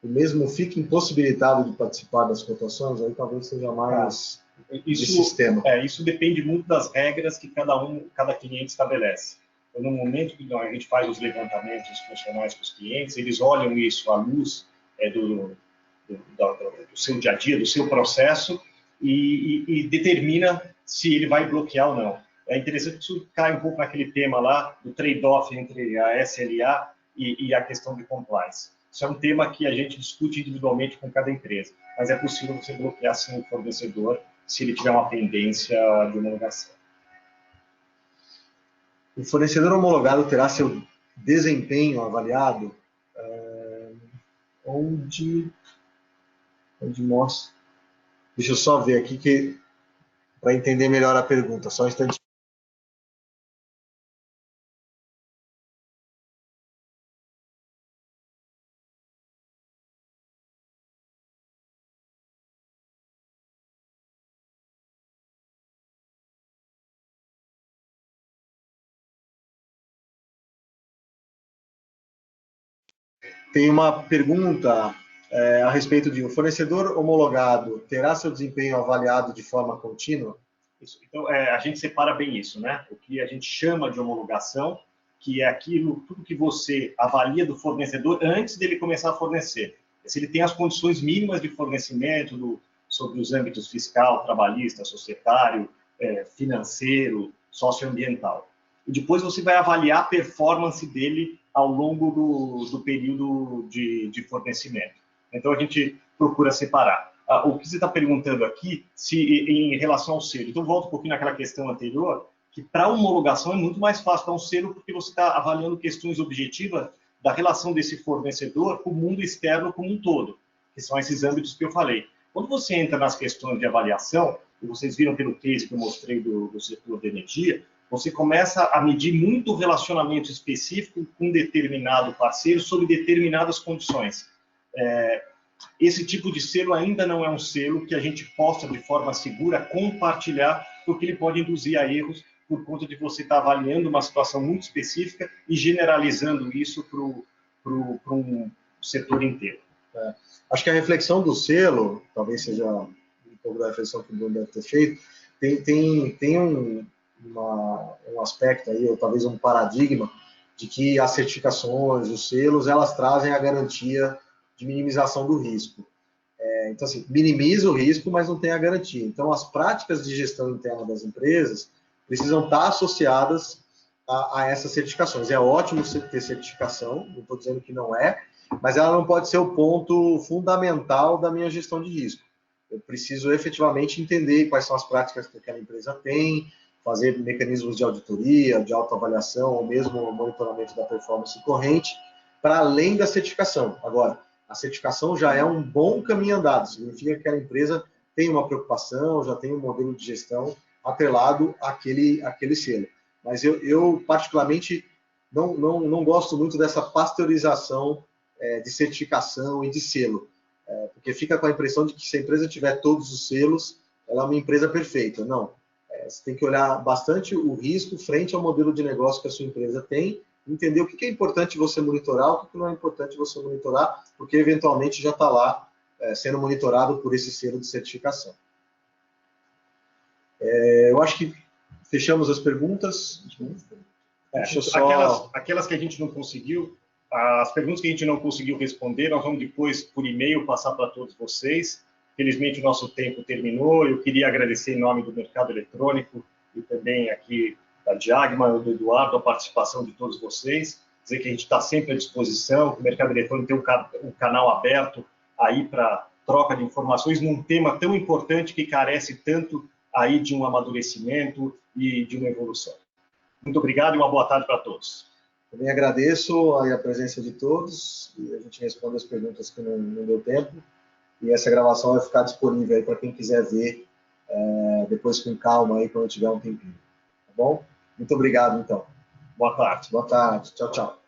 o mesmo fica impossibilitado de participar das cotações, aí talvez seja mais de sistema. Isso depende muito das regras que cada cliente estabelece. Então, no momento que a gente faz os levantamentos funcionais com os clientes, eles olham isso à luz do seu dia a dia, do seu processo, e determina se ele vai bloquear ou não. É interessante que isso cai um pouco naquele tema lá do trade-off entre a SLA e a questão de compliance. Isso é um tema que a gente discute individualmente com cada empresa. mas é possível você bloquear sim o fornecedor se ele tiver uma pendência de homologação. O fornecedor homologado terá seu desempenho avaliado onde mostra. Deixa eu só ver aqui para entender melhor a pergunta, só um instante. Tem uma pergunta a respeito de o fornecedor homologado terá seu desempenho avaliado de forma contínua? Isso. Então, a gente separa bem isso, né? O que a gente chama de homologação, que é aquilo, tudo que você avalia do fornecedor antes dele começar a fornecer. Se ele tem as condições mínimas de fornecimento sobre os âmbitos fiscal, trabalhista, societário, financeiro, socioambiental. E depois você vai avaliar a performance dele ao longo do período de fornecimento. Então, a gente procura separar. O que você está perguntando aqui, em relação ao selo. Então, volto um pouquinho naquela questão anterior, que para homologação é muito mais fácil dar um selo, porque você está avaliando questões objetivas da relação desse fornecedor com o mundo externo como um todo, que são esses âmbitos que eu falei. Quando você entra nas questões de avaliação, e vocês viram pelo case que eu mostrei do setor de energia, você começa a medir muito relacionamento específico com determinado parceiro sobre determinadas condições. Esse tipo de selo ainda não é um selo que a gente possa, de forma segura, compartilhar, porque ele pode induzir a erros por conta de você estar avaliando uma situação muito específica e generalizando isso para um setor inteiro. Acho que a reflexão do selo, talvez seja um pouco da reflexão que o Bruno deve ter feito, tem um aspecto aí, ou talvez um paradigma, de que as certificações, os selos, elas trazem a garantia de minimização do risco. Então, assim, minimiza o risco, mas não tem a garantia. Então, as práticas de gestão interna das empresas precisam estar associadas a essas certificações. É ótimo ter certificação, não estou dizendo que não é, mas ela não pode ser o ponto fundamental da minha gestão de risco. Eu preciso efetivamente entender quais são as práticas que aquela empresa tem, fazer mecanismos de auditoria, de autoavaliação, ou mesmo monitoramento da performance corrente, para além da certificação. Agora, a certificação já é um bom caminho andado, significa que aquela empresa tem uma preocupação, já tem um modelo de gestão atrelado àquele selo. Mas eu particularmente, não gosto muito dessa pasteurização de certificação e de selo, porque fica com a impressão de que se a empresa tiver todos os selos, ela é uma empresa perfeita. Não, você tem que olhar bastante o risco frente ao modelo de negócio que a sua empresa tem, entender o que é importante você monitorar, o que não é importante você monitorar, porque eventualmente já está lá sendo monitorado por esse selo de certificação. Eu acho que fechamos as perguntas. Deixa eu só... aquelas que a gente não conseguiu, as perguntas que a gente não conseguiu responder, nós vamos depois, por e-mail, passar para todos vocês. Felizmente, o nosso tempo terminou. Eu queria agradecer em nome do Mercado Eletrônico e também aqui da Diagma, do Eduardo, a participação de todos vocês. Dizer que a gente está sempre à disposição, que o Mercado Eletrônico tem um canal aberto aí para troca de informações num tema tão importante que carece tanto aí de um amadurecimento e de uma evolução. Muito obrigado e uma boa tarde para todos. Também agradeço a presença de todos e a gente responde as perguntas que não deu tempo. E essa gravação vai ficar disponível aí para quem quiser ver depois com calma aí quando tiver um tempinho. Tá bom? Muito obrigado, então. Boa tarde. Boa tarde. Tchau, tchau.